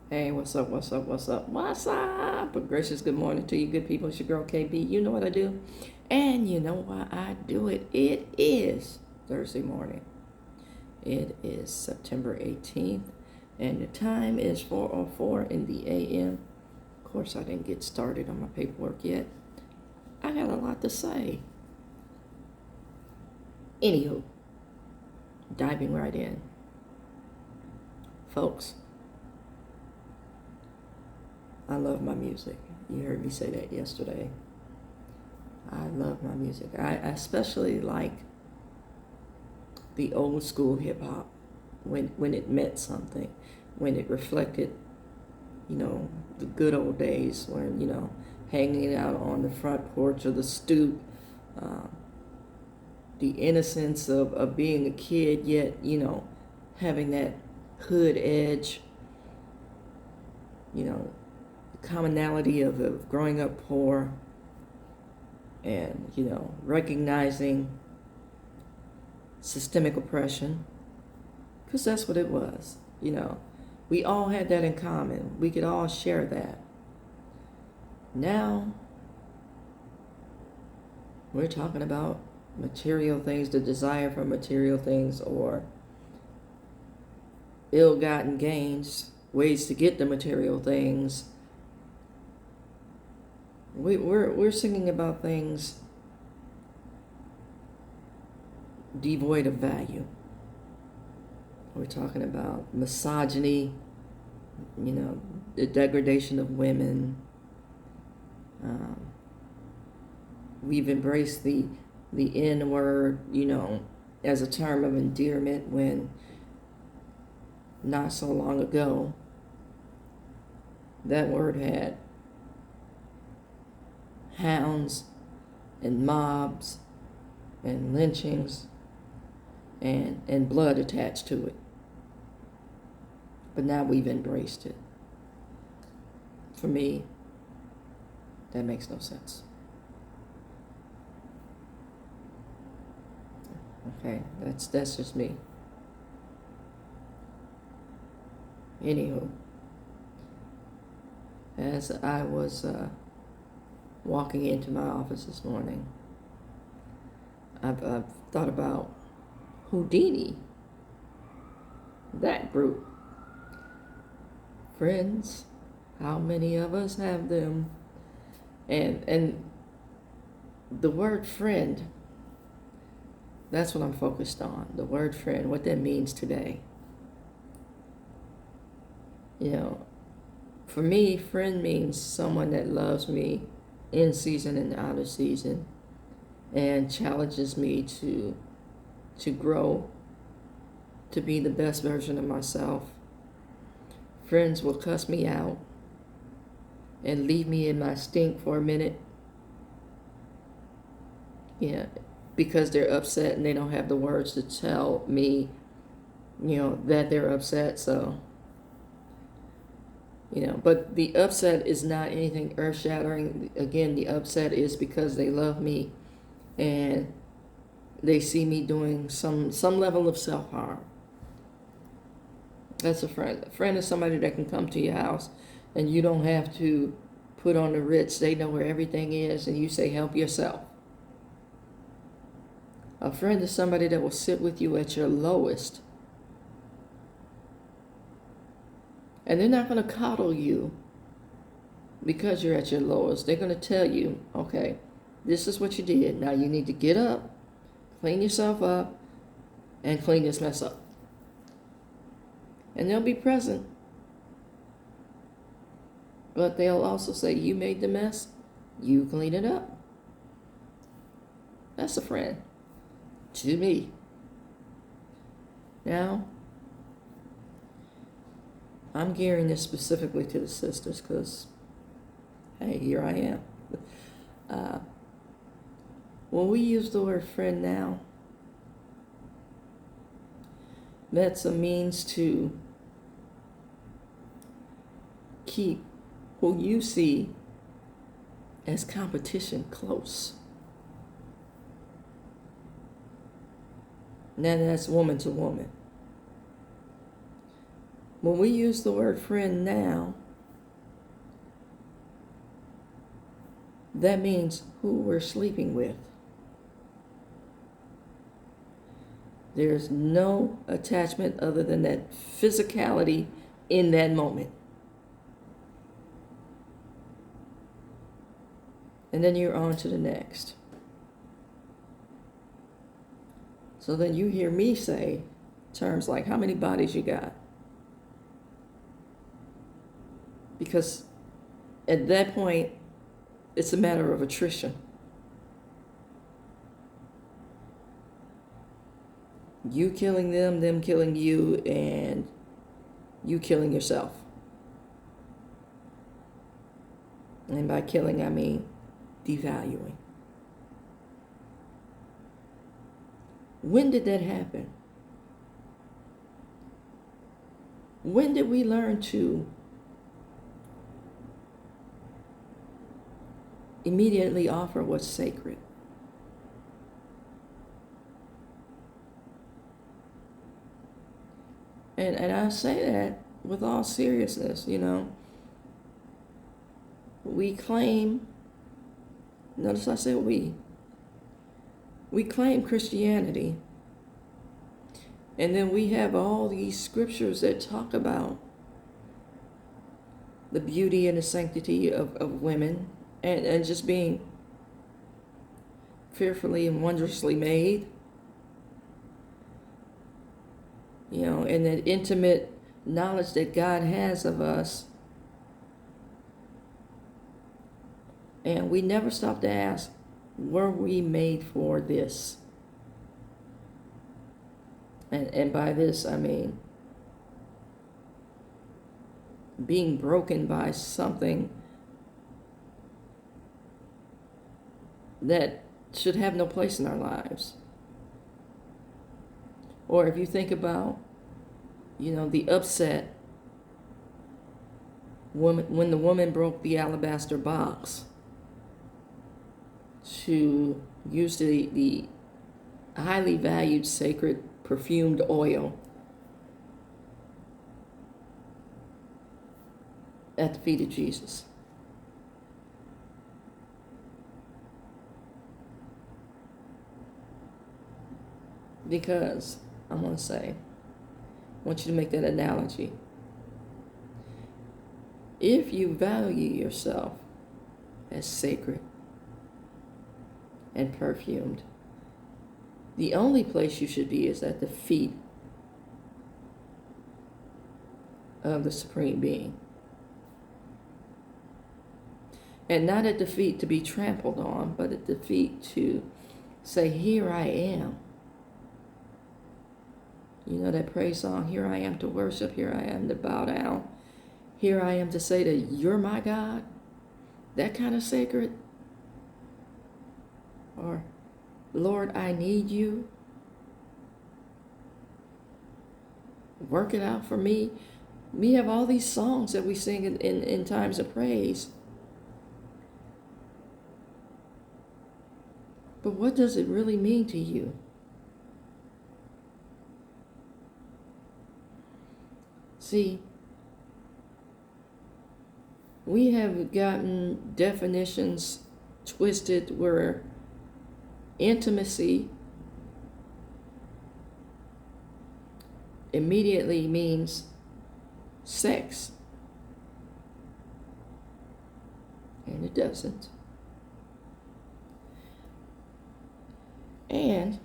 Hey, what's up, what's up, what's up, what's up? A gracious good morning to you good people. It's your girl KB. You know what I do? And you know why I do it. It is Thursday morning. It is September 18th. And the time is 4:04 in the AM. Of course, I didn't get started on my paperwork yet. I got a lot to say. Anywho, diving right in. Folks, I love my music. You heard me say that yesterday. I love my music. I especially like the old school hip hop when it meant something, when it reflected, the good old days when, hanging out on the front porch or the stoop, uh, the innocence of being a kid, yet, having that hood edge, the commonality of growing up poor and, recognizing systemic oppression, because that's what it was. We all had that in common. We could all share that. Now we're talking about material things, the desire for material things, or ill-gotten gains, ways to get the material things. We're singing about things devoid of value. We're talking about misogyny, the degradation of women. We've embraced the N word, as a term of endearment, when not so long ago that word had hounds and mobs and lynchings and blood attached to it. But now we've embraced it. For me, that makes no sense. Okay, that's just me. Anywho, as I was walking into my office this morning, I've thought about Houdini, that group. Friends, how many of us have them? And the word friend, that's what I'm focused on. The word friend, what that means today. For me, friend means someone that loves me in season and out of season and challenges me to grow, to be the best version of myself. Friends will cuss me out and leave me in my stink for a minute. Because they're upset and they don't have the words to tell me, that they're upset. So, but the upset is not anything earth-shattering. Again, the upset is because they love me and they see me doing some level of self-harm. That's a friend. A friend is somebody that can come to your house and you don't have to put on the Ritz. They know where everything is and you say, help yourself. A friend is somebody that will sit with you at your lowest. And they're not going to coddle you because you're at your lowest. They're going to tell you, okay, this is what you did. Now you need to get up, clean yourself up, and clean this mess up. And they'll be present. But they'll also say, you made the mess, you clean it up. That's a friend to me. Now, I'm gearing this specifically to the sisters because, hey, here I am. When we use the word friend now, that's a means to keep who you see as competition close. Now that's woman to woman. When we use the word friend now, that means who we're sleeping with. There's no attachment other than that physicality in that moment. And then you're on to the next. So then you hear me say terms like, how many bodies you got? Because at that point, it's a matter of attrition. You killing them killing you, and you killing yourself. And by killing, I mean devaluing. When did that happen? When did we learn to immediately offer what's sacred? And I say that with all seriousness, We claim, notice I said we claim Christianity, and then we have all these scriptures that talk about the beauty and the sanctity of women, and just being fearfully and wondrously made. And that intimate knowledge that God has of us. And we never stop to ask, were we made for this? And by this, I mean being broken by something that should have no place in our lives. Or if you think about, the upset when the woman broke the alabaster box to use the highly valued sacred perfumed oil at the feet of Jesus. Because I want you to make that analogy. If you value yourself as sacred and perfumed, the only place you should be is at the feet of the Supreme Being. And not at the feet to be trampled on, but at the feet to say, here I am. That praise song, here I am to worship, here I am to bow down, here I am to say that you're my God. That kind of sacred. Or, Lord, I need you. Work it out for me. We have all these songs that we sing in times of praise. But what does it really mean to you? See, we have gotten definitions twisted where intimacy immediately means sex. And it doesn't. And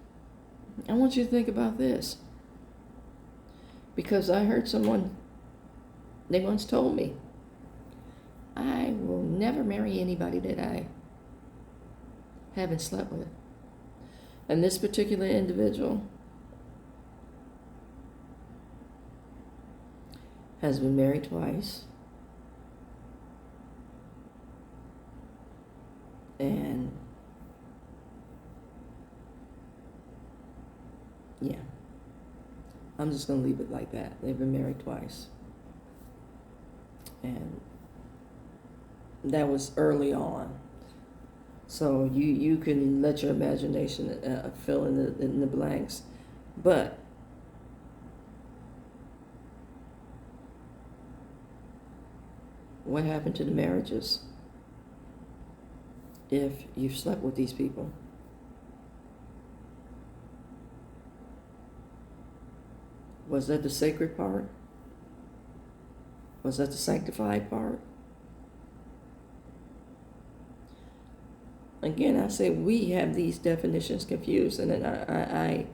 I want you to think about this. Because I heard someone, they once told me, I will never marry anybody that I haven't slept with. And this particular individual has been married twice. And yeah. I'm just going to leave it like that. They've been married twice. And that was early on. So you can let your imagination fill in the blanks. But What happened to the marriages if you've slept with these people? Was that the sacred part? Was that the sanctified part? Again, I say we have these definitions confused, and then I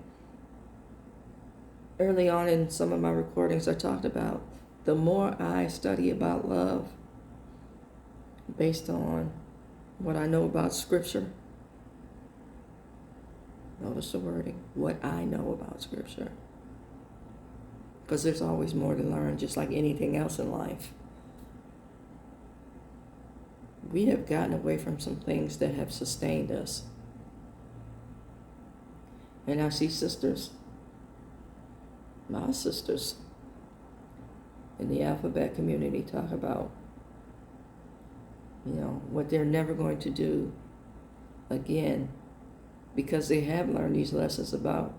early on in some of my recordings, I talked about the more I study about love based on what I know about Scripture. Notice the wording, what I know about Scripture. Because there's always more to learn, just like anything else in life. We have gotten away from some things that have sustained us. And I see sisters, my sisters in the alphabet community, talk about, what they're never going to do again, because they have learned these lessons about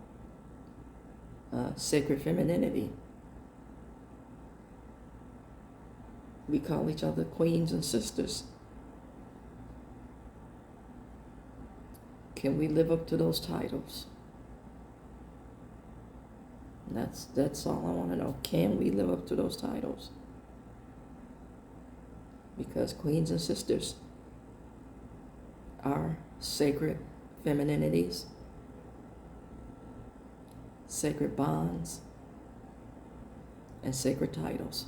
sacred femininity. We call each other queens and sisters. Can we live up to those titles? That's all I want to know. Can we live up to those titles? Because queens and sisters are sacred femininities, sacred bonds, and sacred titles.